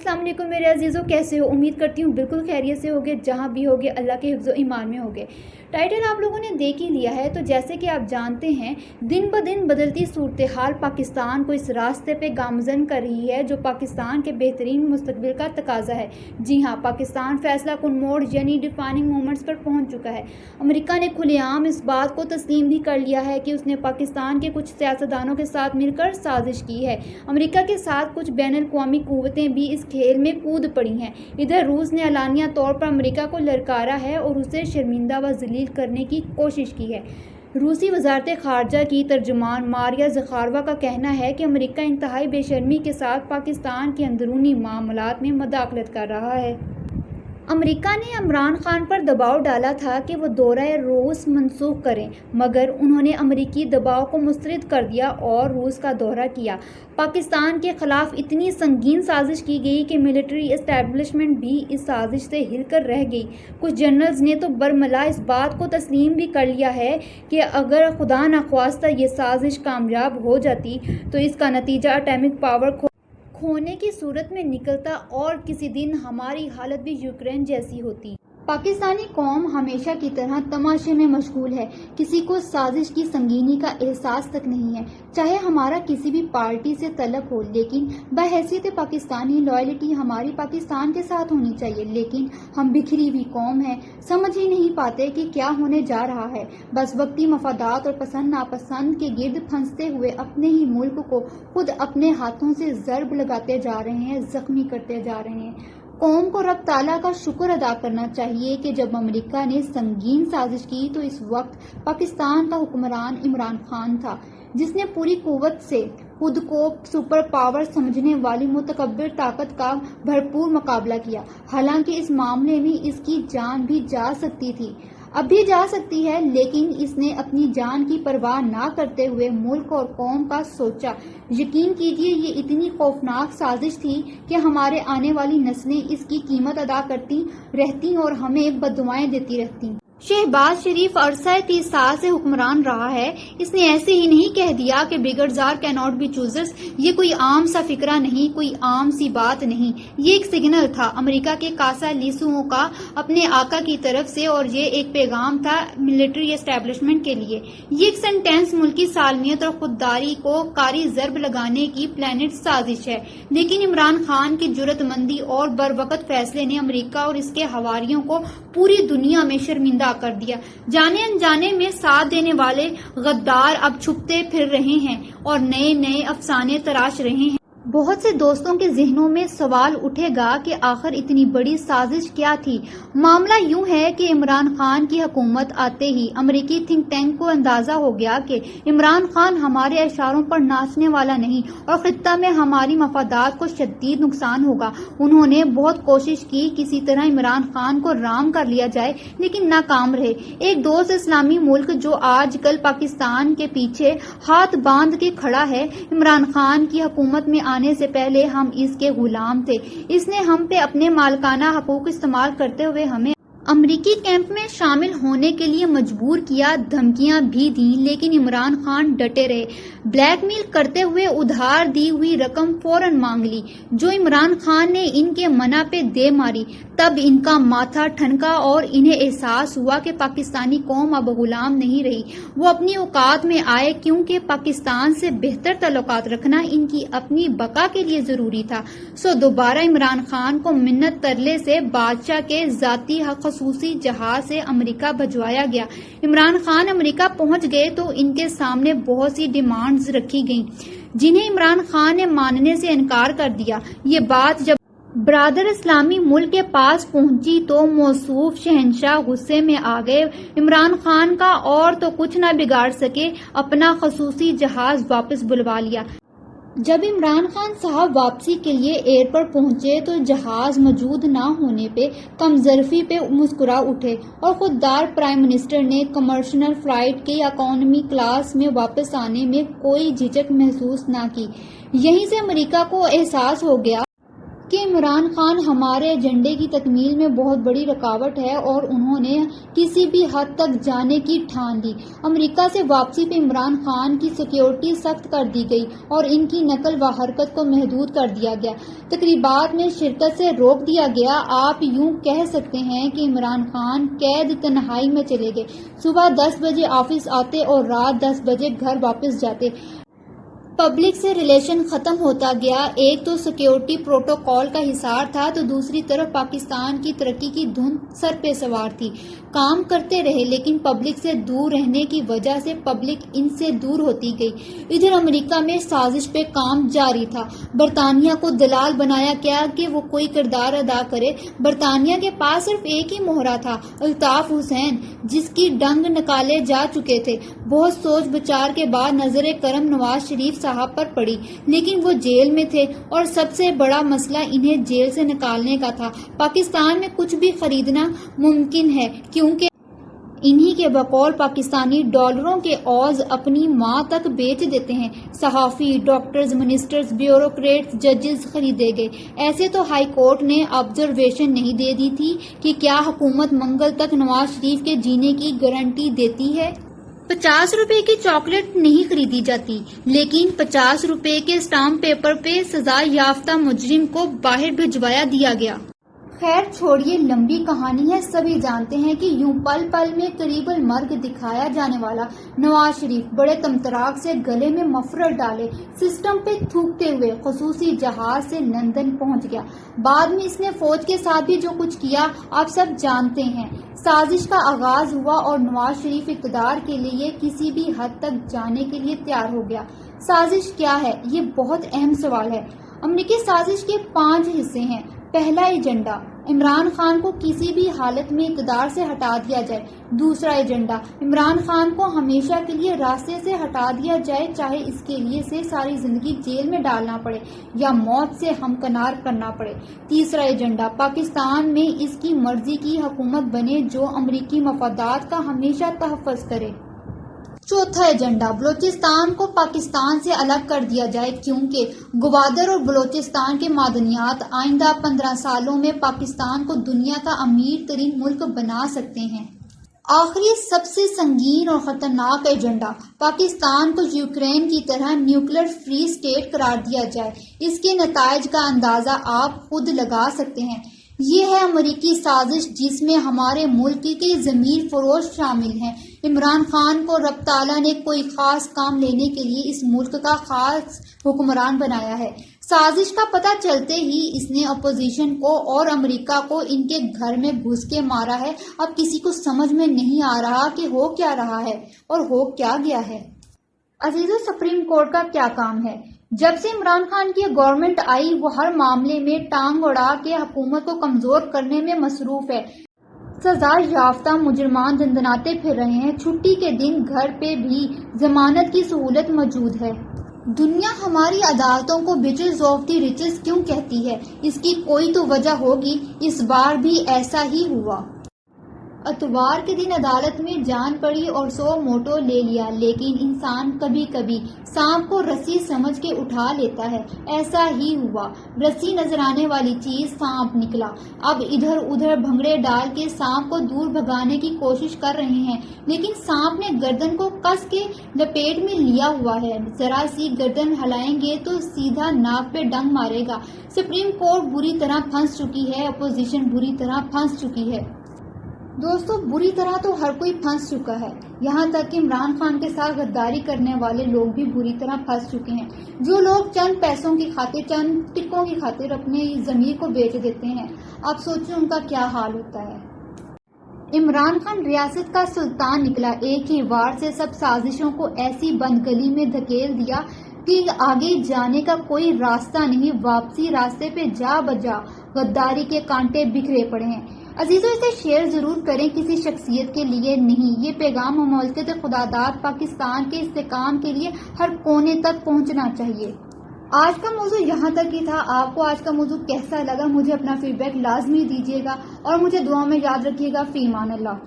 السلام علیکم میرے عزیزوں، کیسے ہو؟ امید کرتی ہوں بالکل خیریت سے ہوگے، جہاں بھی ہوگے اللہ کے حفظ و ایمان میں ہوگے۔ ٹائٹل آپ لوگوں نے دیکھ ہی لیا ہے، تو جیسے کہ آپ جانتے ہیں دن بدن بدلتی صورتحال پاکستان کو اس راستے پہ گامزن کر رہی ہے جو پاکستان کے بہترین مستقبل کا تقاضا ہے۔ جی ہاں، پاکستان فیصلہ کن موڑ یعنی ڈیفائننگ مومنٹس پر پہنچ چکا ہے۔ امریکہ نے کھلے عام اس بات کو تسلیم بھی کر لیا ہے کہ اس نے پاکستان کے کچھ سیاستدانوں کے ساتھ مل کر سازش کی ہے۔ امریکہ کے ساتھ کچھ بین الاقوامی قوتیں بھی اس کھیل میں کود پڑی ہیں۔ ادھر روس نے اعلانیہ طور پر امریکہ کو للکارا ہے اور اسے شرمندہ و ذلیل کرنے کی کوشش کی ہے۔ روسی وزارت خارجہ کی ترجمان ماریا زخاروا کا کہنا ہے کہ امریکہ انتہائی بے شرمی کے ساتھ پاکستان کے اندرونی معاملات میں مداخلت کر رہا ہے۔ امریکہ نے عمران خان پر دباؤ ڈالا تھا کہ وہ دورہ روس منسوخ کریں، مگر انہوں نے امریکی دباؤ کو مسترد کر دیا اور روس کا دورہ کیا۔ پاکستان کے خلاف اتنی سنگین سازش کی گئی کہ ملٹری اسٹیبلشمنٹ بھی اس سازش سے ہل کر رہ گئی۔ کچھ جنرلز نے تو برملا اس بات کو تسلیم بھی کر لیا ہے کہ اگر خدا نخواستہ یہ سازش کامیاب ہو جاتی تو اس کا نتیجہ ایٹمک پاور کھونے کی صورت میں نکلتا اور کسی دن ہماری حالت بھی یوکرین جیسی ہوتی۔ پاکستانی قوم ہمیشہ کی طرح تماشے میں مشغول ہے، کسی کو سازش کی سنگینی کا احساس تک نہیں ہے، چاہے ہمارا کسی بھی پارٹی سے تعلق ہو، لیکن بحیثیت پاکستانی لائلٹی ہماری پاکستان کے ساتھ ہونی چاہیے۔ لیکن ہم بکھری ہوئی قوم ہیں، سمجھ ہی نہیں پاتے کہ کیا ہونے جا رہا ہے، بس وقتی مفادات اور پسند ناپسند کے گرد پھنستے ہوئے اپنے ہی ملک کو خود اپنے ہاتھوں سے ضرب لگاتے جا رہے ہیں، زخمی کرتے جا رہے ہیں۔ قوم کو رب تعالیٰ کا شکر ادا کرنا چاہیے کہ جب امریکہ نے سنگین سازش کی تو اس وقت پاکستان کا حکمران عمران خان تھا، جس نے پوری قوت سے خود کو سپر پاور سمجھنے والی متکبر طاقت کا بھرپور مقابلہ کیا۔ حالانکہ اس معاملے میں اس کی جان بھی جا سکتی تھی، اب بھی جا سکتی ہے، لیکن اس نے اپنی جان کی پرواہ نہ کرتے ہوئے ملک اور قوم کا سوچا۔ یقین کیجیے یہ اتنی خوفناک سازش تھی کہ ہمارے آنے والی نسلیں اس کی قیمت ادا کرتی رہتی اور ہمیں بددعائیں دیتی رہتی۔ شہباز شریف عرصہ 30 سال سے حکمران رہا ہے، اس نے ایسے ہی نہیں کہہ دیا کہ بیگرز آر کیناٹ بی چوزرز۔ یہ کوئی عام سا فکرہ نہیں، کوئی عام سی بات نہیں، یہ ایک سگنل تھا امریکہ کے کاسا لیسوؤں کا اپنے آقا کی طرف سے، اور یہ ایک پیغام تھا ملٹری اسٹیبلشمنٹ کے لیے۔ یہ ایک سینٹینس ملکی سالمیت اور خودداری کو کاری ضرب لگانے کی پلانٹ سازش ہے، لیکن عمران خان کی جرأت مندی اور بروقت فیصلے نے امریکہ اور اس کے حواریوں کو پوری دنیا میں شرمندہ کر دیا۔ جانے انجانے میں ساتھ دینے والے غدار اب چھپتے پھر رہے ہیں اور نئے نئے افسانے تراش رہے ہیں۔ بہت سے دوستوں کے ذہنوں میں سوال اٹھے گا کہ آخر اتنی بڑی سازش کیا تھی؟ معاملہ یوں ہے کہ عمران خان کی حکومت آتے ہی امریکی تھنک ٹینک کو اندازہ ہو گیا کہ عمران خان ہمارے اشاروں پر ناچنے والا نہیں اور خطہ میں ہماری مفادات کو شدید نقصان ہوگا۔ انہوں نے بہت کوشش کی کسی طرح عمران خان کو رام کر لیا جائے، لیکن ناکام رہے۔ ایک دوست اسلامی ملک جو آج کل پاکستان کے پیچھے ہاتھ باندھ کے کھڑا ہے، عمران خان کی حکومت میں آنے سے پہلے ہم اس کے غلام تھے، اس نے ہم پہ اپنے مالکانہ حقوق استعمال کرتے ہوئے ہمیں امریکی کیمپ میں شامل ہونے کے لیے مجبور کیا، دھمکیاں بھی دیں، لیکن عمران خان ڈٹے رہے۔ بلیک میل کرتے ہوئے ادھار دی ہوئی رقم فوراً مانگ لی، جو عمران خان نے ان کے منع پہ دے ماری۔ تب ان کا ماتھا ٹھنکا اور انہیں احساس ہوا کہ پاکستانی قوم اب غلام نہیں رہی، وہ اپنی اوقات میں آئے، کیونکہ پاکستان سے بہتر تعلقات رکھنا ان کی اپنی بقا کے لیے ضروری تھا۔ سو دوبارہ عمران خان کو منت ترلے سے بادشاہ کے ذاتی خصوصی جہاز سے امریکہ بھجوایا گیا۔ عمران خان امریکہ پہنچ گئے تو ان کے سامنے بہت سی ڈیمانڈز رکھی گئیں، جنہیں عمران خان نے ماننے سے انکار کر دیا۔ یہ بات جب برادر اسلامی ملک کے پاس پہنچی تو موصوف شہنشاہ غصے میں آ گئے۔ عمران خان کا اور تو کچھ نہ بگاڑ سکے، اپنا خصوصی جہاز واپس بلوا لیا۔ جب عمران خان صاحب واپسی کے لیے ایئر پر پہنچے تو جہاز موجود نہ ہونے پہ کم ظرفی پہ مسکرا اٹھے اور خوددار پرائم منسٹر نے کمرشل فلائٹ کے اکانومی کلاس میں واپس آنے میں کوئی جھجک محسوس نہ کی۔ یہیں سے امریکہ کو احساس ہو گیا کہ عمران خان ہمارے ایجنڈے کی تکمیل میں بہت بڑی رکاوٹ ہے اور انہوں نے کسی بھی حد تک جانے کی ٹھان لی۔ امریکہ سے واپسی پہ عمران خان کی سیکیورٹی سخت کر دی گئی اور ان کی نقل و حرکت کو محدود کر دیا گیا، تقریبات میں شرکت سے روک دیا گیا۔ آپ یوں کہہ سکتے ہیں کہ عمران خان قید تنہائی میں چلے گئے، صبح 10 بجے آفس آتے اور رات 10 بجے گھر واپس جاتے۔ پبلک سے ریلیشن ختم ہوتا گیا۔ ایک تو سیکیورٹی پروٹوکول کا حصار تھا تو دوسری طرف پاکستان کی ترقی کی دھن سر پہ سوار تھی۔ کام کرتے رہے لیکن پبلک سے دور رہنے کی وجہ سے پبلک ان سے دور ہوتی گئی۔ ادھر امریکہ میں سازش پہ کام جاری تھا۔ برطانیہ کو دلال بنایا گیا کہ وہ کوئی کردار ادا کرے۔ برطانیہ کے پاس صرف ایک ہی مہرہ تھا، الطاف حسین، جس کی ڈنگ نکالے جا چکے تھے۔ بہت سوچ بچار کے بعد نظر کرم نواز شریف صاحب پر پڑی، لیکن وہ جیل میں تھے اور سب سے بڑا مسئلہ انہیں جیل سے نکالنے کا تھا۔ پاکستان میں کچھ بھی خریدنا ممکن ہے کیونکہ انہی کے بقول پاکستانی ڈالروں کے عوض اپنی ماں تک بیچ دیتے ہیں۔ صحافی، ڈاکٹرز، منسٹرز، بیوروکریٹس، ججز خریدے گئے۔ ایسے تو ہائی کورٹ نے آبزرویشن نہیں دے دی تھی کہ کیا حکومت منگل تک نواز شریف کے جینے کی گارنٹی دیتی ہے؟ 50 روپے کی چاکلیٹ نہیں خریدی جاتی، لیکن 50 روپے کے اسٹامپ پیپر پہ سزا یافتہ مجرم کو باہر بھجوایا دیا گیا۔ خیر چھوڑیے، لمبی کہانی ہے۔ سبھی جانتے ہیں کہ یوں پل پل میں قریب المرگ دکھایا جانے والا نواز شریف بڑے تمطراق سے گلے میں مفرر ڈالے سسٹم پہ تھوکتے ہوئے خصوصی جہاز سے لندن پہنچ گیا۔ بعد میں اس نے فوج کے ساتھ بھی جو کچھ کیا آپ سب جانتے ہیں۔ سازش کا آغاز ہوا اور نواز شریف اقتدار کے لیے کسی بھی حد تک جانے کے لیے تیار ہو گیا۔ سازش کیا ہے؟ یہ بہت اہم سوال ہے۔ امریکی سازش کے 5 حصے ہیں۔ پہلا ایجنڈا، عمران خان کو کسی بھی حالت میں اقتدار سے ہٹا دیا جائے۔ دوسرا ایجنڈا، عمران خان کو ہمیشہ کے لیے راستے سے ہٹا دیا جائے، چاہے اس کے لیے سے ساری زندگی جیل میں ڈالنا پڑے یا موت سے ہمکنار کرنا پڑے۔ تیسرا ایجنڈا، پاکستان میں اس کی مرضی کی حکومت بنے جو امریکی مفادات کا ہمیشہ تحفظ کرے۔ چوتھا ایجنڈا، بلوچستان کو پاکستان سے الگ کر دیا جائے کیونکہ گوادر اور بلوچستان کے معدنیات آئندہ 15 سالوں میں پاکستان کو دنیا کا امیر ترین ملک بنا سکتے ہیں۔ آخری سب سے سنگین اور خطرناک ایجنڈا، پاکستان کو یوکرین کی طرح نیوکلیر فری اسٹیٹ قرار دیا جائے۔ اس کے نتائج کا اندازہ آپ خود لگا سکتے ہیں۔ یہ ہے امریکی سازش جس میں ہمارے ملک کے ضمیر فروش شامل ہیں۔ عمران خان کو رب تعالیٰ نے کوئی خاص کام لینے کے لیے اس ملک کا خاص حکمران بنایا ہے۔ سازش کا پتہ چلتے ہی اس نے اپوزیشن کو اور امریکہ کو ان کے گھر میں گھس کے مارا ہے۔ اب کسی کو سمجھ میں نہیں آ رہا کہ ہو کیا رہا ہے اور ہو کیا گیا ہے۔ عزیزو، سپریم کورٹ کا کیا کام ہے؟ جب سے عمران خان کی گورنمنٹ آئی وہ ہر معاملے میں ٹانگ اڑا کے حکومت کو کمزور کرنے میں مصروف ہے۔ سزا یافتہ مجرمان دندناتے پھر رہے ہیں۔ چھٹی کے دن گھر پہ بھی ضمانت کی سہولت موجود ہے۔ دنیا ہماری عدالتوں کو بیچز آف دی ریچز کیوں کہتی ہے؟ اس کی کوئی تو وجہ ہوگی۔ اس بار بھی ایسا ہی ہوا۔ اتوار کے دن عدالت میں جان پڑی اور 100 موٹو لے لیا، لیکن انسان کبھی کبھی سانپ کو رسی سمجھ کے اٹھا لیتا ہے۔ ایسا ہی ہوا، رسی نظر آنے والی چیز سانپ نکلا۔ اب ادھر ادھر بھنگڑے ڈال کے سانپ کو دور بھگانے کی کوشش کر رہے ہیں، لیکن سانپ نے گردن کو کس کے لپیٹ میں لیا ہوا ہے۔ ذرا سی گردن ہلائیں گے تو سیدھا ناک پہ ڈنگ مارے گا۔ سپریم کورٹ بری طرح پھنس چکی ہے، اپوزیشن بری طرح پھنس چکی ہے۔ دوستو، بری طرح تو ہر کوئی پھنس چکا ہے، یہاں تک کہ عمران خان کے ساتھ غداری کرنے والے لوگ بھی بری طرح پھنس چکے ہیں۔ جو لوگ چند پیسوں کی خاطر، چند ٹکوں کی خاطر اپنے ضمیر کو بیچ دیتے ہیں، آپ سوچیں ان کا کیا حال ہوتا ہے۔ عمران خان ریاست کا سلطان نکلا، ایک ہی وار سے سب سازشوں کو ایسی بند گلی میں دھکیل دیا کہ آگے جانے کا کوئی راستہ نہیں۔ واپسی راستے پہ جا بجا غداری کے کانٹے بکھرے پڑے ہیں۔ عزیزو، اسے شیئر ضرور کریں، کسی شخصیت کے لیے نہیں۔ یہ پیغام مملکت خداداد پاکستان کے استحکام کے لیے ہر کونے تک پہنچنا چاہیے۔ آج کا موضوع یہاں تک ہی تھا۔ آپ کو آج کا موضوع کیسا لگا؟ مجھے اپنا فیڈ بیک لازمی دیجیے گا اور مجھے دعا میں یاد رکھیے گا۔ فی امان اللہ۔